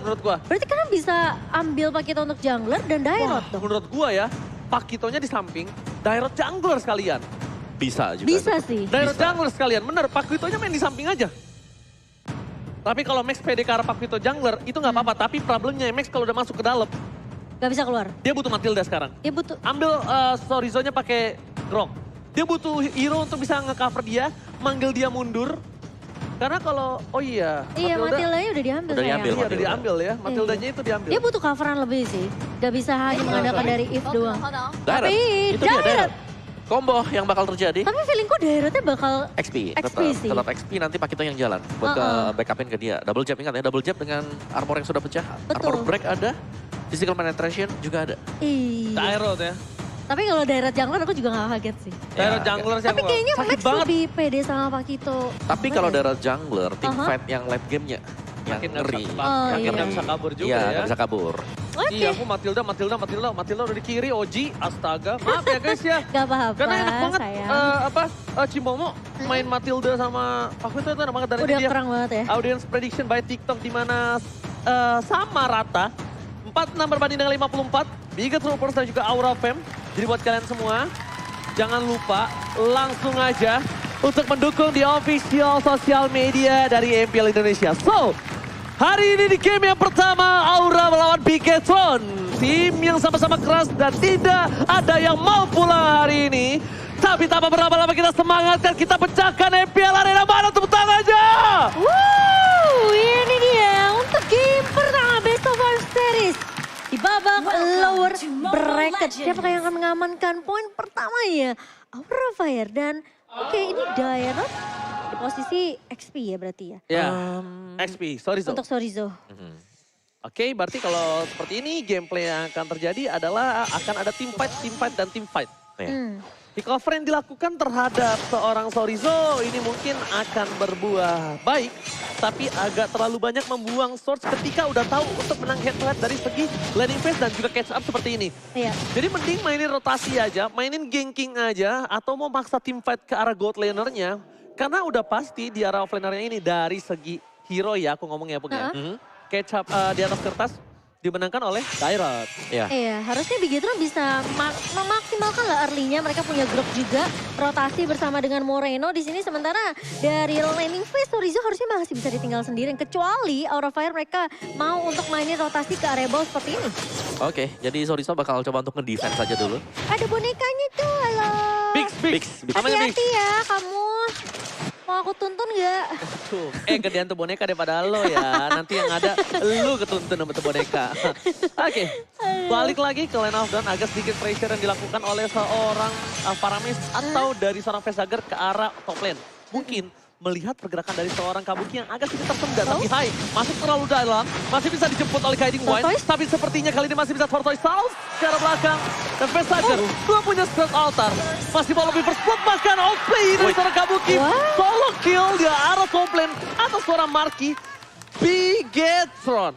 menurut gua. Berarti kalian bisa ambil Pakito untuk jungler dan Dairot dong? Menurut gua ya, Pakitonya di samping, Dairot jungler sekalian. Bisa juga. Bisa sih. Dairot jungler sekalian, bener. Pakitonya main di samping aja. Tapi kalau Max pede ke arah Pakito jungler, itu nggak apa-apa. Tapi problemnya Max kalau udah masuk ke dalam, Gak bisa keluar. dia butuh Matilda sekarang. Dia butuh. Ambil Sorizo-nya pakai Grok. Dia butuh hero untuk bisa nge-cover dia, manggil dia mundur. Karena kalau, oh iya. Iya, Matildanya udah diambil Udah sayang. diambil. Iya udah diambil ya, Matildanya itu diambil. Dia butuh coveran lebih sih. Gak bisa hanya mengandalkan dari If doang. Dairot. Tapi Itu dia Dairot. Dairot. Combo yang bakal terjadi. Tapi feelingku Dairotnya bakal XP, XP sih. tetap XP nanti Pakito yang jalan buat ke backupin ke dia. Double jab, ingat ya, double jab dengan armor yang sudah pecah. Betul. Armor break ada, physical penetration juga ada. Iya. Dairot ya. Tapi kalau Dairot jungler aku juga gak kaget sih. Dairot jungler sih Tapi aku kayaknya sakit Max banget. lebih pede sama Pakito. Tapi kalau Dairot jungler, team Aha. fight yang late gamenya yang Makin nggak ngeri. bisa- Oh, makin iya. nggak bisa kabur juga Iya, ya. nggak bisa kabur. Oke. Iya, aku Matilda udah di kiri, Oji, astaga. Maaf ya guys ya. Gak apa-apa Karena enak banget sayang. Cimomo main Matilda sama aku itu enak banget dari Udah dia. perang banget ya. Audience prediction by TikTok di mana sama rata. 46 berbanding dengan 54. Bigot Troopers dan juga Aura Fam. Jadi buat kalian semua, jangan lupa langsung aja untuk mendukung di official sosial media dari MPL Indonesia. So, hari ini di game yang pertama, Aura melawan Bigetron. Tim yang sama-sama keras dan tidak ada yang mau pulang hari ini. Tapi tanpa berlama-lama kita semangatkan, kita pecahkan MPL Arena. Mana tepuk tangan aja? Ini dia untuk game pertama Best of Our Series. Di babak lower bracket. Siapa yang akan mengamankan poin pertamanya? Aura Fire dan oke ini Dairot di posisi XP ya berarti ya. Ya, XP, sorry Zo. Untuk Sorizo. Oke, berarti kalau seperti ini gameplay yang akan terjadi adalah akan ada team fight, dan team fight. Ya. Pick off yang dilakukan terhadap seorang Sorizo ini mungkin akan berbuah baik. Tapi agak terlalu banyak membuang source ketika udah tahu untuk menang head to head dari segi laning phase dan juga catch up seperti ini. Iya. Jadi mending mainin rotasi aja, mainin ganking aja, atau mau maksa team fight ke arah gold lanernya. Karena udah pasti di arah offlanernya ini dari segi hero ya, aku ngomong ya Pung ya. Catch up di atas kertas dimenangkan oleh Dairot. Iya. Iya, harusnya Bigetron bisa memaksimalkan lah early-nya. Mereka punya grup juga, rotasi bersama dengan Moreno di sini. Sementara dari laning phase, Sorizo harusnya masih bisa ditinggal sendirian. Kecuali Aura Fire mereka mau untuk mainin rotasi ke area bawah seperti ini. Oke, jadi Sorizo bakal coba untuk nge-defense saja dulu. Ada bonekanya tuh, halo. Bix. Namanya Bix. Hati-hati ya kamu. Mau aku tuntun gak? Tuh, gedean tuh boneka daripada lo ya. Nanti yang ada lu ketuntun sama tuh boneka. Oke, balik lagi ke lane of down. Agak sedikit pressure yang dilakukan oleh seorang Paramis atau dari seorang Vesager ke arah top lane. Mungkin melihat pergerakan dari seorang Kabuki yang agak sedikit tersendat. Tapi hai, masuk terlalu dalam. Masih bisa dijemput oleh Guiding Wine. Tortoise? Tapi sepertinya kali ini masih bisa Tortoise South ke arah belakang. Dan Vesager belum punya spell altar. Masih mau lebih berspot bahkan outplay dari seorang Kabuki. Wow. Solo kill di arah top lane atas seorang Marky. Bigetron.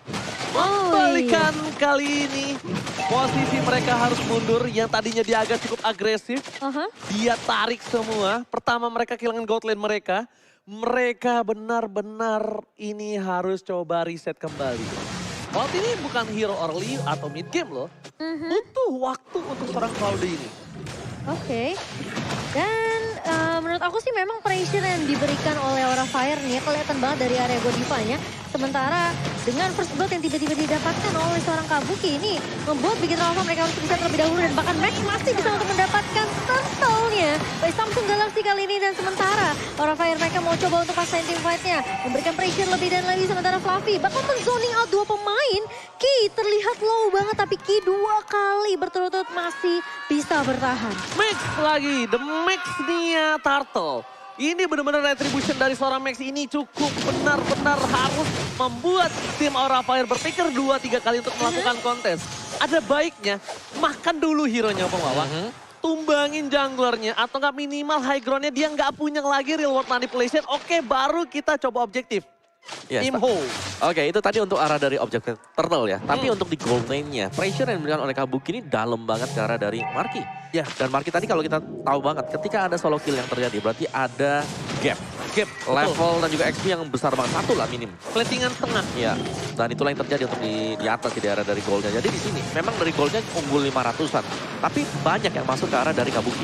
Membalikan kali ini posisi mereka harus mundur yang tadinya dia agak cukup agresif. Dia tarik semua. Pertama mereka kehilangan gold lane mereka. Mereka benar-benar ini harus coba reset kembali. Waktu ini bukan hero early atau mid game loh. Butuh waktu untuk seorang Cloudy ini. Oke. Dan menurut aku sih memang pressure yang diberikan oleh Aura Fire nih kelihatan banget dari area Godivanya. Sementara dengan first blood yang tiba-tiba didapatkan oleh seorang Kabuki ini membuat Bigetron Alpha mereka harus bisa terlebih dahulu dan bahkan Max masih bisa untuk mendapatkan turtle-nya by Samsung Galaxy kali ini. Dan sementara Aura Fire mereka mau coba untuk paksain team fight-nya, memberikan pressure lebih dan lagi. Sementara Fluffy bahkan men-zoning out dua pemain. Ki terlihat low banget tapi Ki dua kali berturut-turut masih bisa bertahan. Max lagi, the Max Nia Turtle. Ini benar-benar retribution dari seorang Max ini cukup benar-benar harus membuat tim Aura Fire berpikir 2-3 kali untuk melakukan kontes. Ada baiknya makan dulu hero-nya pembawa. Tumbangin junglernya atau nggak minimal high ground-nya dia nggak punya lagi real world manipulation. Oke, baru kita coba objektif. Yes, Imho. Oke, itu tadi untuk arah dari objektif turtle ya. Tapi untuk di gold lane-nya, pressure yang diberikan oleh Kabuki ini dalam banget ke arah dari Marky. Ya. Dan Marky tadi kalau kita tahu banget, ketika ada solo kill yang terjadi, berarti ada gap. Gap, Level dan juga XP yang besar banget, satu lah minim. Platingan tengah. Ya, dan itulah yang terjadi untuk di atas di daerah dari goldnya. Jadi di sini memang dari goldnya unggul 500-an, tapi banyak yang masuk ke arah dari Kabuki.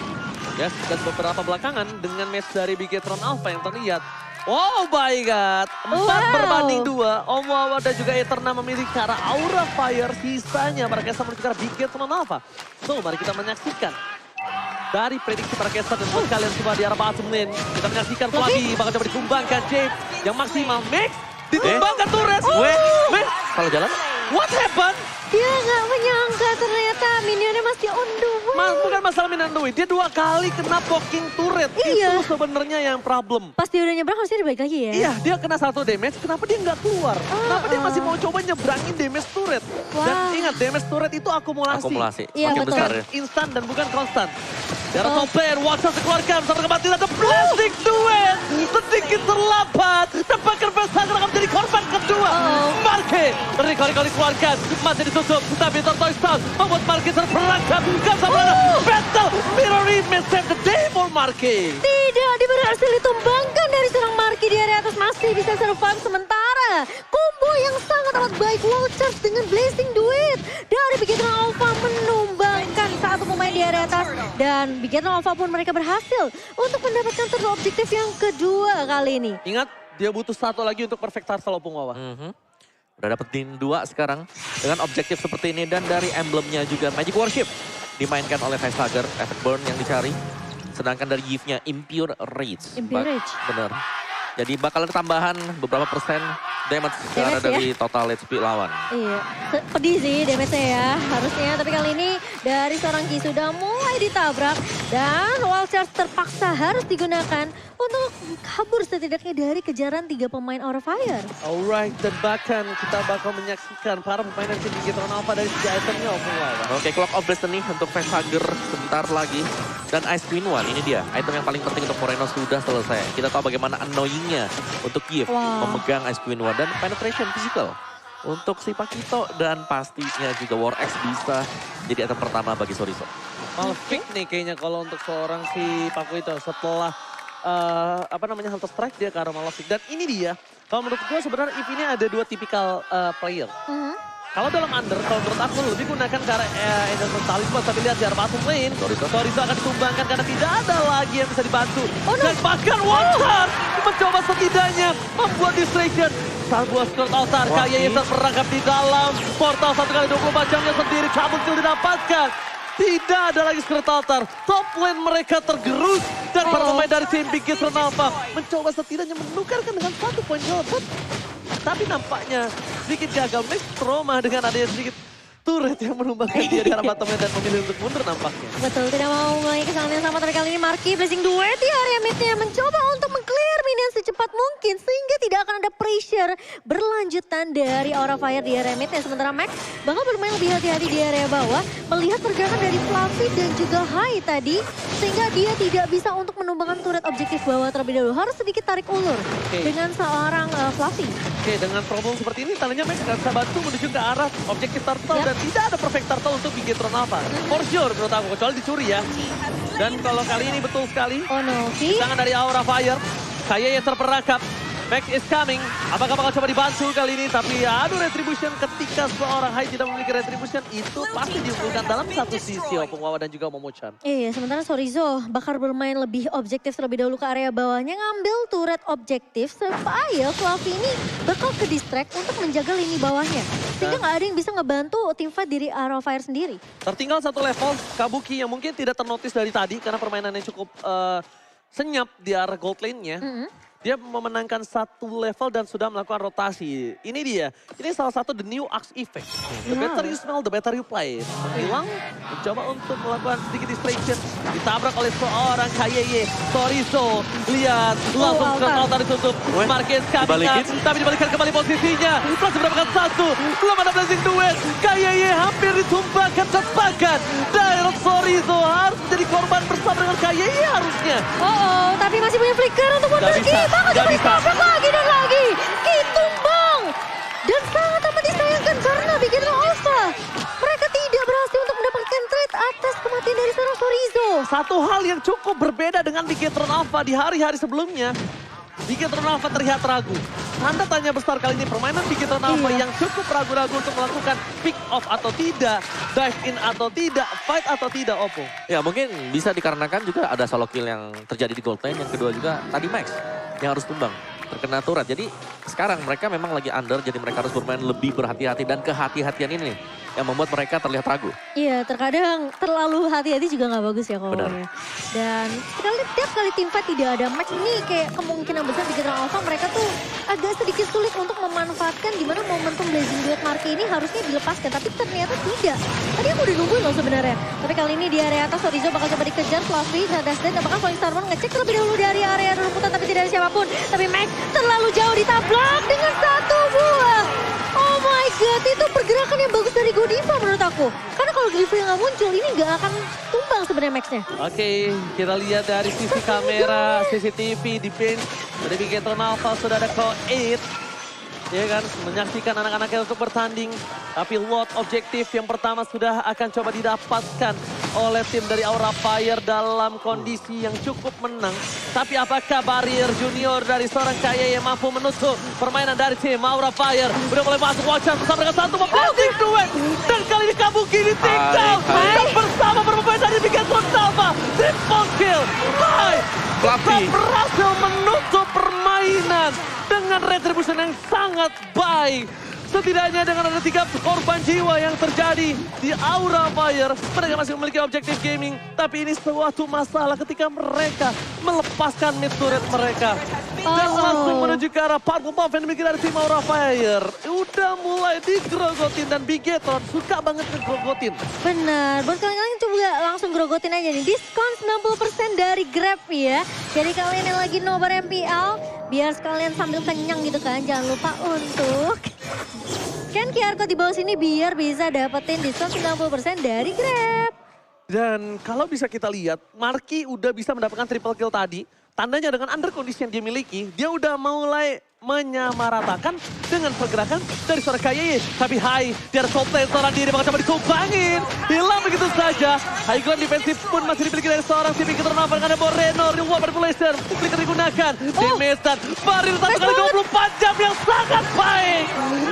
Ya, dan beberapa belakangan dengan match dari Bigetron Alpha yang terlihat. Oh my god, 4-2. Om Wawa dan juga Eterna memilih ke arah Aura Fire. Sisanya para caster menuju ke arah Bigetron Alpha. So, mari kita menyaksikan. Dari prediksi para caster dan buat kalian semua di arah bottom lane. Kita menyaksikan Flavi bakal coba ditumbangkan. James yang maksimal. Max ditumbangkan turret. Max, Kalau jalan, what happened? Dia nggak menyangka ternyata minionnya masih on the way. Bukan masalah Minandoi, dia 2 kali kena poking turret. Iya. Itu sebenarnya yang problem. Pas dia udah nyebrang harusnya dibalik lagi ya. Iya, dia kena 1 damage, kenapa dia nggak keluar? Kenapa dia masih mau coba nyebrangin damage turret? Dan Wah. ingat, damage turret itu akumulasi. akumulasi Iya, makin betul. besar Bukan ya. instan dan bukan konstan. Darah top player, Watson dikeluarkan bersama kebatilan, ada plastic duet. Sedikit terlambat, tebakan Vesager akan menjadi korban kedua. Marke, Rico dikeluarkan, masih ditutup, tapi Tortoise Town membuat Marke terperangkap. Casablanca, battle, mirror image, save the day for Marke. Tidak berhasil ditumbangkan dari seorang Marky di area atas, masih bisa survive sementara. Combo yang sangat amat baik, wall charge dengan blazing duet dari Bigetron Alpha menumbangkan satu pemain di area atas. Dan Bigetron Alpha pun mereka berhasil untuk mendapatkan turret objektif yang kedua kali ini. Ingat, dia butuh 1 lagi untuk perfect turtle Opung Wawa. Udah dapetin 2 sekarang dengan objektif seperti ini dan dari emblemnya juga Magic Worship dimainkan oleh Vesager, efek burn yang dicari. Sedangkan dari Yves-nya Impure Rage. Impure Rage. Bener. Jadi bakal ada tambahan beberapa persen damage ke arah Damage dari total HP lawan. Iya, pedih sih damage-nya ya harusnya. Tapi kali ini dari seorang Ki sudah mulai ditabrak. Dan wall charge terpaksa harus digunakan untuk kabur setidaknya dari kejaran 3 pemain Aura Fire. Alright, dan bahkan kita bakal menyaksikan para pemain dari tim Bigetron Alpha dari segi itemnya Opung Wawa. Oke, Clock of Destiny untuk Vesager sebentar lagi. Dan Ice Queen One, ini dia. Item yang paling penting untuk Moreno sudah selesai. Kita tahu bagaimana annoyingnya untuk Yves memegang Ice Queen One. Dan penetration physical untuk si Pakito. Dan pastinya juga War X bisa jadi item pertama bagi Sorizo. Malfik nih kayaknya kalau untuk seorang si Paku itu setelah Hunter Strike dia ke arah Malfik. Dan ini dia, kalau menurut gue sebenarnya Eve ini ada 2 tipikal player. Kalau dalam under, kalau menurut aku lebih gunakan ke arah Anderson Talisman. Tapi lihat di arah bottom lane, Sorizo akan ditumbangkan karena tidak ada lagi yang bisa dibantu. Dan bahkan Watcher mencoba setidaknya membuat distraction. Saat buah Scroll Altar, kayaknya terperangkap di dalam portal 1 kali 24 jamnya sendiri. Cabut kill didapatkan. Tidak ada lagi Scroll Altar. Top lane mereka tergerus. Dan para pemain dari tim Bigetron Alpha mencoba setidaknya menukarkan dengan 1 poin golden. Tapi nampaknya sedikit gagal. Max trauma dengan adanya sedikit turret yang menumbangkan dia di arah bottom lane dan memilih untuk mundur nampaknya. Betul, tidak mau mengulangi kesalahan yang sama, tapi kali ini Marky blazing duet di area midnya mencoba untuk meng-clear minion secepat mungkin sehingga tidak akan ada pressure berlanjutan dari Aura Fire di area midnya. Sementara Max bakal bermain lebih hati-hati di area bawah melihat pergerakan dari Fluffy dan juga Hai tadi sehingga dia tidak bisa untuk menumbangkan turret objektif bawah terlebih dahulu. Harus sedikit tarik ulur dengan seorang Fluffy. Oke, dengan problem seperti ini tandanya Max nggak bisa bantu menuju ke arah objektif turtle dan tidak ada perfect turtle untuk Bigetron Alpha. For sure menurut aku, kecuali dicuri ya. Dan kalau kali ini betul sekali, Oh no, Ki. tangan dari Aura Fire, kayaknya terperangkap. Max is coming. Apakah bakal coba dibantu kali ini? Tapi aduh, retribution ketika seorang Hai tidak memiliki retribution itu pasti diunggulkan dalam satu sisi Opung Wawa dan juga Momo-chan. Iya, sementara Sorizo bakal bermain lebih objektif terlebih dahulu ke area bawahnya, ngambil turret objektif supaya Fluffy ini bakal ke distract untuk menjaga lini bawahnya. Sehingga nggak ada yang bisa ngebantu tim fight dari Aura Fire sendiri. Tertinggal 1 level, Kabuki yang mungkin tidak ternotis dari tadi karena permainannya cukup senyap di arah gold lane-nya. Dia memenangkan 1 level dan sudah melakukan rotasi. Ini dia, ini salah satu the new Axe effect. The better you smell, the better you play. Menghilang, mencoba untuk melakukan sedikit distraction. Ditabrak oleh seorang KYY, Sorizo. Lihat, langsung ke altar ditutup. Marquez coming up, tapi dibalikan kembali posisinya. Masih mendapatkan 1, belum ada blazing duet. KYY hampir ditumbangkan, tebakan. Direct Sorizo harus menjadi korban bersama dengan KYY harusnya. Tapi masih punya flicker untuk Nggak Wonder bisa, Kid. Bakal nggak coba bisa. ditabrak lagi dan lagi. Kita satu hal yang cukup berbeda dengan Bigetron Alpha di hari-hari sebelumnya. Bigetron Alpha terlihat ragu. Tanda tanya besar kali ini permainan Bigetron Alpha yang cukup ragu-ragu untuk melakukan pick off atau tidak, dive in atau tidak, fight atau tidak, Oppo. Ya mungkin bisa dikarenakan juga ada solo kill yang terjadi di gold lane. Yang kedua juga tadi Max yang harus tumbang. Terkena turret. Jadi sekarang mereka memang lagi under. Jadi mereka harus bermain lebih berhati-hati. Dan kehati-hatian ini nih yang membuat mereka terlihat ragu. Iya, terkadang terlalu hati-hati juga nggak bagus ya kalau Benar. ya. Dan tiap kali tim fight tidak ada match ini kayak kemungkinan besar di Bigetron Alpha mereka tuh agak sedikit sulit untuk memanfaatkan di mana momentum Blazing Duet Marquee ini harusnya dilepaskan. Tapi ternyata tidak. Tadi aku udah nungguin loh sebenarnya. Tapi kali ini di area atas Orizo bakal coba dikejar. Fluffy, Sadasden, apakah Falling Starman ngecek terlebih dahulu dari area rumputan tapi tidak ada siapapun. Tapi Max terlalu jauh ditablak dengan satu buah. Oh my god, itu pergerakan yang bagus dari Godiva menurut aku. Karena kalau Godiva yang nggak muncul, ini nggak akan tumbang sebenarnya Max-nya. Oke, kita lihat dari sisi kamera, CCTV di bench. Dari Bigetron Alpha sudah ada Cloud 8. Ya kan, menyaksikan anak-anaknya untuk bertanding. Tapi lot objektif yang pertama sudah akan coba didapatkan oleh tim dari Aura Fire dalam kondisi yang cukup menang. Tapi apakah barrier junior dari seorang Kaya yang mampu menutup permainan dari tim Aura Fire? Udah mulai masuk Watchan bersama dengan satu memblazing duet. Dan kali ini Kabuki ditinggal. Dan bersama bermain dari Bigetron Alpha. Triple kill. Hai, Fluffy berhasil menutup permainan dengan retribution yang sangat baik. Setidaknya dengan ada 3 korban jiwa yang terjadi di Aura Fire. Mereka masih memiliki objektif gaming. Tapi ini suatu masalah ketika mereka melepaskan mid turret mereka. Dan langsung menuju ke arah Purple Buff yang dimiliki dari tim Aura Fire. Udah mulai digrogotin dan Bigetron suka banget ngegrogotin. Benar, buat kalian coba langsung grogotin aja nih. Diskon 90% dari Grab ya. Jadi kalian yang lagi nobar MPL, biar sekalian sambil kenyang gitu kan. Jangan lupa untuk scan QR code di bawah sini biar bisa dapetin diskon 90% dari Grab. Dan kalau bisa kita lihat, Marky udah bisa mendapatkan triple kill tadi. Tandanya dengan under kondisi yang dia miliki, dia udah mulai menyamaratakan dengan pergerakan dari seorang Kaye. Tapi Hai, dia ada top lane seorang diri bakal coba ditumbangin. Hilang begitu saja. High ground defensif pun masih dimiliki dari seorang si Bigetron Alpha dengan ada Moreno. Reward manipulation, flicker digunakan. Demesan, barir 1 kali 24 jam yang sangat baik.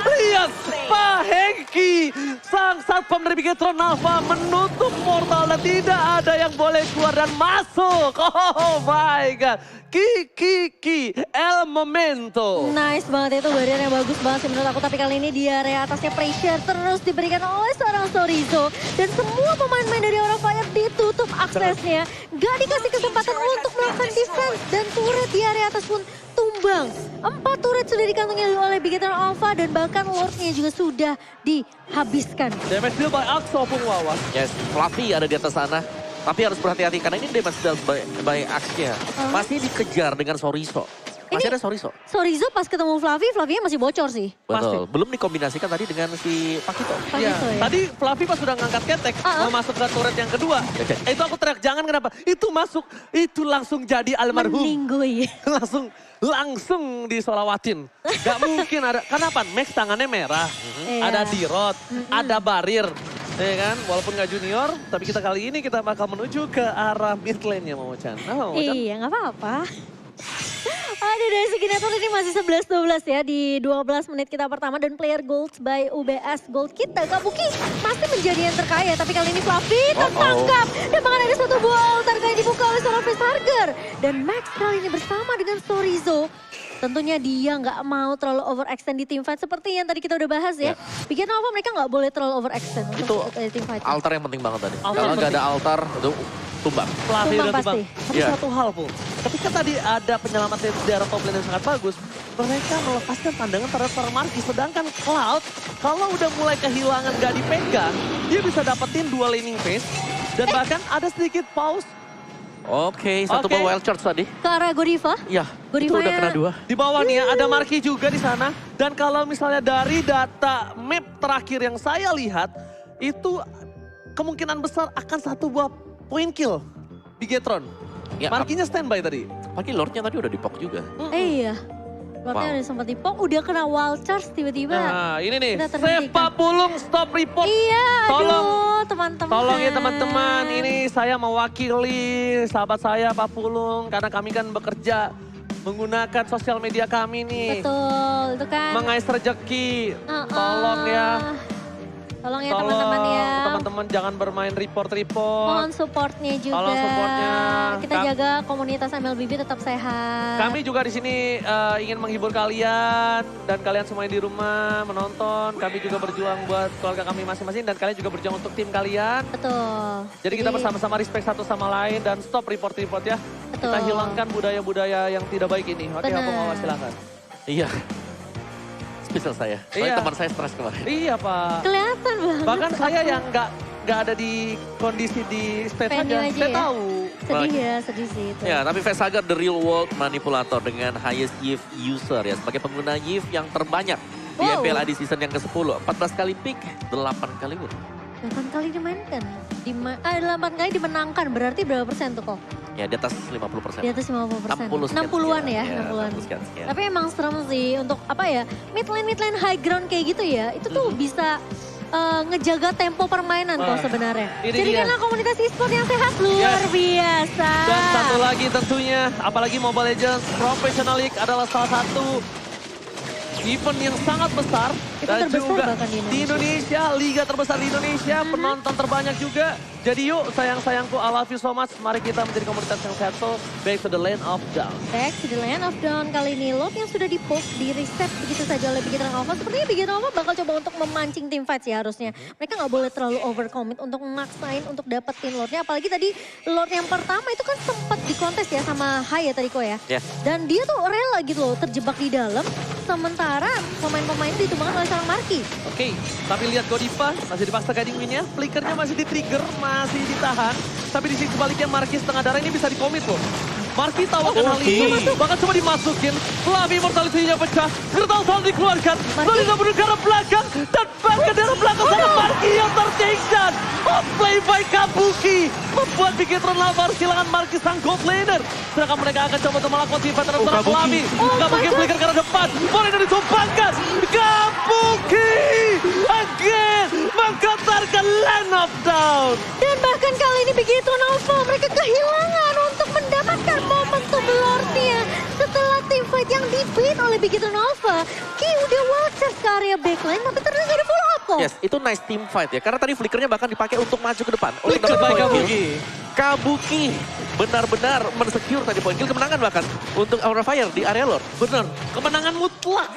Lihat, Pak Hengki, sang satpam dari Bigetron Alpha menutup portal dan tidak ada yang boleh keluar dan masuk. Oh my god. Ki El Momento. Nice banget itu, barrier yang bagus banget sih menurut aku. Tapi kali ini di area atasnya pressure terus diberikan oleh seorang Sorizo. Dan semua pemain-pemain dari Aura Fire ditutup aksesnya. Gak dikasih kesempatan untuk melakukan defense. Dan turret di area atas pun tumbang. 4 turret sudah dikantongi oleh Bigetron Alpha dan bahkan Lordnya juga sudah dihabiskan. Damage deal by Axo pun Wawas. Yes, Fluffy ada di atas sana. Tapi harus berhati-hati karena ini damage dealt by Axe-nya. Masih dikejar dengan Sorizo. Masih ada Sorizo. Sorizo pas ketemu Fluffy, Fluffy-nya masih bocor sih. Betul. Belum dikombinasikan tadi dengan si Pakito. Ya, Pakito ya. tadi Fluffy pas sudah ngangkat ketek, mau masuk ke turret yang kedua. Itu aku teriak, jangan kenapa. Itu masuk, itu langsung jadi almarhum. Meninggoy. langsung disolawatin. Gak mungkin ada, kenapa? Max tangannya merah, ada D-Rod, ada Barir. Ya kan, walaupun gak junior, tapi kita kali ini kita bakal menuju ke arah mid lane-nya Momo-chan. Nah, Momo-chan. Iya, nggak apa-apa. Aduh, dari segi network ini masih 11-12 ya di 12 menit kita pertama. Dan player gold by UBS Gold kita, Kabuki masih menjadi yang terkaya. Tapi kali ini Fluffy tertangkap. Dan bahkan ada satu buah altar yang dibuka oleh seorang facehugger. Dan Max kali ini bersama dengan Sorizo. Tentunya dia nggak mau terlalu overextend di teamfight seperti yang tadi kita udah bahas ya. Bikin apa mereka nggak boleh terlalu overextend Itu untuk teamfight. altar yang penting banget tadi. Altar Kalau nggak penting. ada altar, itu tumbang. Fluffy Tumbang udah pasti. tumbang. Tapi Iya. satu hal pun, ketika tadi ada penyelamatnya di daerah top lane yang sangat bagus, mereka melepaskan pandangan terhadap para Marky. Sedangkan Cloud, kalau udah mulai kehilangan gak dipegang, dia bisa dapetin 2 laning phase. Dan bahkan ada sedikit pause. Oke, satu Oke. ball wild charge tadi. Ke arah Godiva. Iya, itu Godiva udah kena 2. Di bawah nih ya, ada Marky juga di sana. Dan kalau misalnya dari data map terakhir yang saya lihat, itu kemungkinan besar akan 1 buah point kill Bigetron. Ya, Marky-nya standby tadi. Pagi Lordnya tadi udah dipok juga. Iya. Lordnya udah sempat dipok, udah kena wall charge tiba-tiba. Nah ini nih, Udah save terhentikan. Pak Pulung, stop report. Iya, Tolong. aduh teman-teman. Tolong ya teman-teman, ini saya mewakili sahabat saya Pak Pulung. Karena kami kan bekerja menggunakan sosial media kami nih. Betul, itu kan. Mengais rezeki, tolong ya. Tolong ya teman-teman ya. Teman-teman jangan bermain report-report. Mohon supportnya juga. Tolong supportnya. Kita jaga komunitas MLBB tetap sehat. Kami juga di sini ingin menghibur kalian dan kalian semuanya di rumah menonton. Kami juga berjuang buat keluarga kami masing-masing dan kalian juga berjuang untuk tim kalian. Betul. Jadi kita bersama-sama respect satu sama lain dan stop report-report ya. Betul. Kita hilangkan budaya-budaya yang tidak baik ini. Oke, Benar. Abu Mawar silakan. Iya. Spesial saya. Soalnya Iya. teman saya stres kemarin. Iya Pak. Kelihatan banget. Bahkan saya yang nggak ada di kondisi di stage Venue saja, aja saya ya? tahu. Sedih ya, sedih sih itu. Ya, tapi Facehugger the real world manipulator dengan highest yield user ya. Sebagai pengguna yield yang terbanyak di Wow. MPLA di season yang ke-10. 14 kali pick, 8 kali win. 8 kali dimainkan. 8 kali dimenangkan, berarti berapa persen tuh kok? Ya, di atas 50%. Di atas 50%. 60 sekian 60-an ya, sekian. 60-an. 60 sekian sekian. Tapi emang serem sih untuk apa ya, mid lane high ground kayak gitu ya, itu tuh bisa ngejaga tempo permainan Wah, kok sebenarnya. ini Jadikanlah komunitas e-sport yang sehat, luar biasa. Dan satu lagi tentunya, apalagi Mobile Legends Professional League adalah salah satu event yang sangat besar. Itu dan terbesar juga bahkan di Indonesia, liga terbesar di Indonesia, penonton terbanyak juga. Jadi yuk sayang-sayangku, I love you so much. Mari kita menjadi komunitas yang sehat. So, back to the lane of down. Back to the land of dawn kali ini, Lord yang sudah di-post, di-reset begitu saja oleh Big Hit Alpha. Sepertinya Big Hit Alpha bakal coba untuk memancing tim fight sih harusnya. Mereka nggak boleh terlalu overcommit untuk memaksain untuk dapetin Lordnya. Apalagi tadi Lord yang pertama itu kan sempat dikontes ya sama Hai ya tadi kok ya. Ya. Dan dia tuh rela gitu loh, terjebak di dalam. Sementara pemain-pemain itu ditumbangkan oleh seorang Marky. Oke, tapi lihat Godiva masih dipaksa guiding win-nya. Flickernya masih di-trigger, masih ditahan. Tapi di sisi sebaliknya Marquis setengah darah ini bisa di-commit loh. Marquis tahu akan hal ini, bahkan coba dimasukin. Flavi mortality-nya pecah, Critical Soul dikeluarkan. Nolina bunuh ke arah belakang, dan bahkan dari belakang sana Marquis yang ter-takedown. Play by Kabuki, membuat Big Hit Alpha harus kehilangan Marquis sang gold laner. Sedangkan mereka akan coba untuk melakukan team fight terhadap Kabuki. Flavi. Kabuki flicker ke arah depan, Moreno ditumpangkan. Kabuki again menggantarkan Land of Down. Dan bahkan kali ini Big Hit Alpha mereka kehilangan untuk mendapatkan momentum Lordnya. Setelah tim fight yang di-beat oleh Big Hit Alpha, Ki udah wall charge ke area backline tapi ternyata gak ada follow up kok. Yes, itu nice team fight ya. Karena tadi flickernya bahkan dipakai untuk maju ke depan. Untuk Flicker dapat by point kill. Kabuki. Kabuki benar-benar mensecure tadi point kill, kemenangan bahkan untuk Aura Fire di area Lord. Bener, kemenangan mutlak.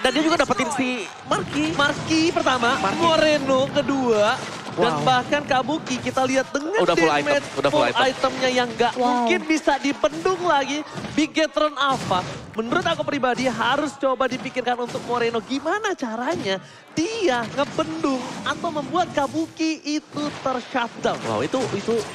Dan dia juga dapetin si Marky. Marquis pertama, Marquis. Moreno kedua. Dan Wow. bahkan Kabuki kita lihat dengan Udah full damage, item, udah full item. itemnya yang nggak mungkin bisa dipendung lagi. Big Gatron Alpha, menurut aku pribadi harus coba dipikirkan untuk Moreno. Gimana caranya dia ngebendung atau membuat Kabuki itu ter-shutdown. Wow, itu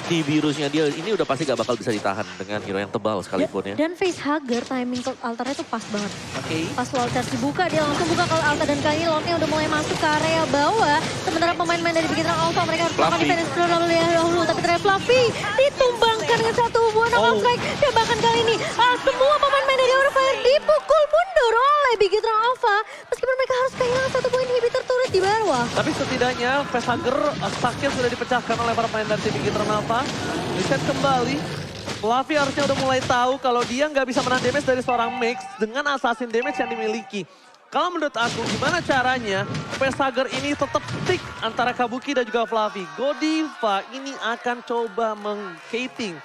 di virusnya dia ini udah pasti gak bakal bisa ditahan dengan hero yang tebal sekalipun ya. Dan facehugger timing Cold Altarnya tuh pas banget. Oke. Pas wall charge dibuka, dia langsung buka Cold Altar dan kali ini Lordnya udah mulai masuk ke area bawah. Sementara pemain-pemain dari Big Hit Alpha mereka harus melakukan Fluffy. defense terlebih dahulu. Tapi ternyata Fluffy ditumbangkan dengan satu hubungan Oh. strike. Dan bahkan kali ini semua pemain-pemain dari Aura Fire dipukul mundur oleh Big Hit Alpha. Meskipun mereka harus kehilangan satu poin inhibitor turret di bawah. Tapi setidaknya facehugger sakit sudah dipecahkan oleh para pemain dari tim Big Hit Alpha. Reset kembali. Fluffy harusnya udah mulai tahu kalau dia nggak bisa menahan damage dari seorang Max dengan assassin damage yang dimiliki. Kalau menurut aku gimana caranya facehugger ini tetap stick antara Kabuki dan juga Fluffy. Godiva ini akan coba meng-cating,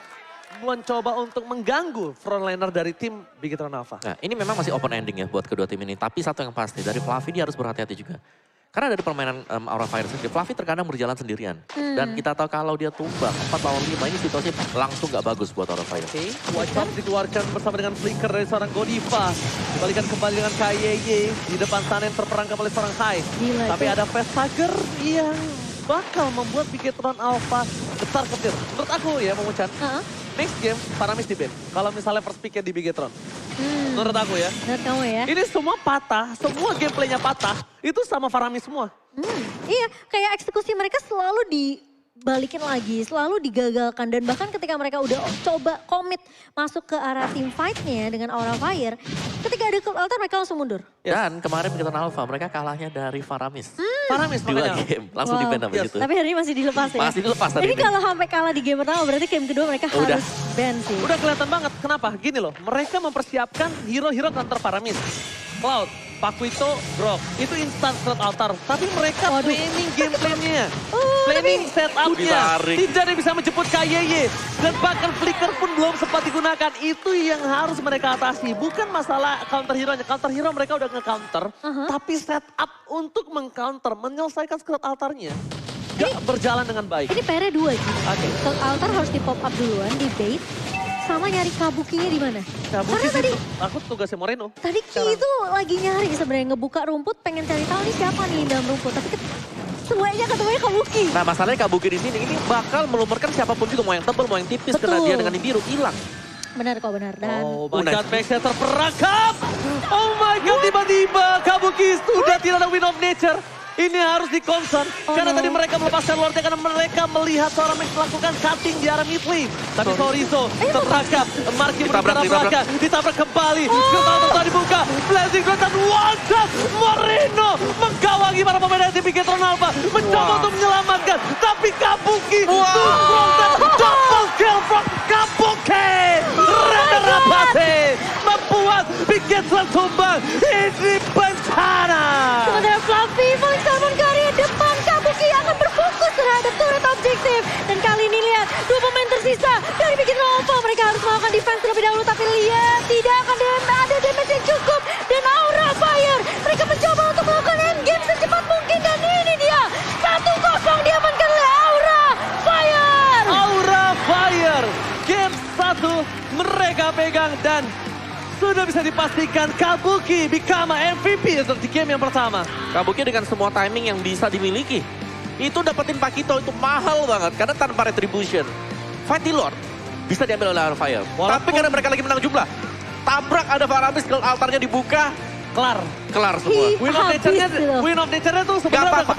mencoba untuk mengganggu frontliner dari tim Big Hit Alpha. Nah, ini memang masih open ending ya buat kedua tim ini. Tapi satu yang pasti, dari Fluffy dia harus berhati-hati juga. Karena dari permainan Aura Fire sendiri, Fluffy terkadang berjalan sendirian. Dan kita tahu kalau dia tumbang 4 lawan 5, ini situasi langsung gak bagus buat Aura Fire. Oke, White Box dikeluarkan bersama dengan flicker dari seorang Godiva. Dibalikan kembali dengan KYY di depan sana yang terperangkap oleh seorang Hai. Gila Tapi itu. ada facehugger yang bakal membuat Big Hit Alpha besar kecil. Menurut aku ya, Memucan, Heeh. next game Paramis di ban. Kalau misalnya first pick di Big Hit. Menurut aku ya. Menurut kamu ya? Ini semua patah, semua gameplaynya patah. Itu sama Faramis semua. Iya, kayak eksekusi mereka selalu balikin lagi, selalu digagalkan. Dan bahkan ketika mereka udah coba komit masuk ke arah team fight-nya dengan Aura Fire, ketika ada Cloud Altar mereka langsung mundur. Dan kemarin Bigetron Alpha mereka kalahnya dari Faramis. Faramis 2 makanya. game, langsung di-ban habis itu. Tapi hari ini masih dilepas ya? Masih dilepas tadi Ini ini. kalau sampai kalah di game pertama berarti game kedua mereka Udah. harus ban sih. Udah kelihatan banget. Kenapa? Gini loh, mereka mempersiapkan hero-hero counter Faramis. Cloud, Pakuito, Grok. Itu instant Cloud Altar. Tapi mereka Waduh. planning gameplaynya. Oh, Planning tapi- setupnya. Ditarik. Tidak ada yang bisa menjemput KYY. Dan bahkan flicker pun belum sempat digunakan. Itu yang harus mereka atasi. Bukan masalah counter hero-nya. Counter hero mereka udah nge-counter. Tapi setup untuk meng-counter, menyelesaikan Cloud Altarnya. Gak berjalan dengan baik. Ini PR-nya 2 gitu. Oke. Cloud Altar harus di pop up duluan, di bait. Sama nyari Kabukinya di mana? Kabuki Karena tadi sih, aku tugasnya Moreno. Tadi Ki itu lagi nyari sebenarnya ngebuka rumput, pengen cari tahu nih siapa nih dalam rumput. Tapi semuanya ketemunya Kabuki. Nah masalahnya Kabuki di sini ini bakal melumerkan siapapun juga, mau yang tebal, mau yang tipis, kena Betul. dia dengan yang biru, hilang. Benar kok, benar. Dan Oh, nice. Bajat backset terperangkap. Oh my God, tiba-tiba Kabuki sudah tidak ada win of nature. Ini harus di-concern. Oh, Karena no. tadi mereka melepaskan Lordnya karena mereka melihat seorang Max melakukan cutting di arah mid lane. Tapi Sorizo terperangkap. Marky Ditabrak, menuju ditabrak kembali. Gerbang telah dibuka. Blazing Ghost dan one shot. Moreno menggawangi para pemain dari tim Bigetron Alpha. Mencoba untuk menyelamatkan. Tapi Kabuki tumbang dan double kill from Kabuki. Render Rapase membuat Bigetron tumbang. Ini bencana. sementara Fluffy paling salmon ke area depan. Kabuki akan berfokus terhadap turret objektif. Dan kali ini lihat, 2 pemain tersisa dari Bigetron Alpha. Mereka harus melakukan defense terlebih dahulu. Tapi lihat, tidak akan ada damage yang cukup. Dan Aura Fire, mereka mencoba untuk melakukan endgame secepat mungkin. Dan ini dia, 1-0 diamankan oleh Aura Fire. Aura Fire. Game 1 mereka pegang dan sudah bisa dipastikan Kabuki become MVP untuk di game yang pertama. Kabuki dengan semua timing yang bisa dimiliki. Itu dapetin Pakito itu mahal banget karena tanpa retribution. Fighty Lord bisa diambil oleh Aura Fire. Tapi karena mereka lagi menang jumlah, tabrak ada Faramis, Cloud Altarnya dibuka, Kelar. kelar semua. Win of Habis nature-nya gitu. win of nature-nya tuh sebenarnya Gak apa-apa.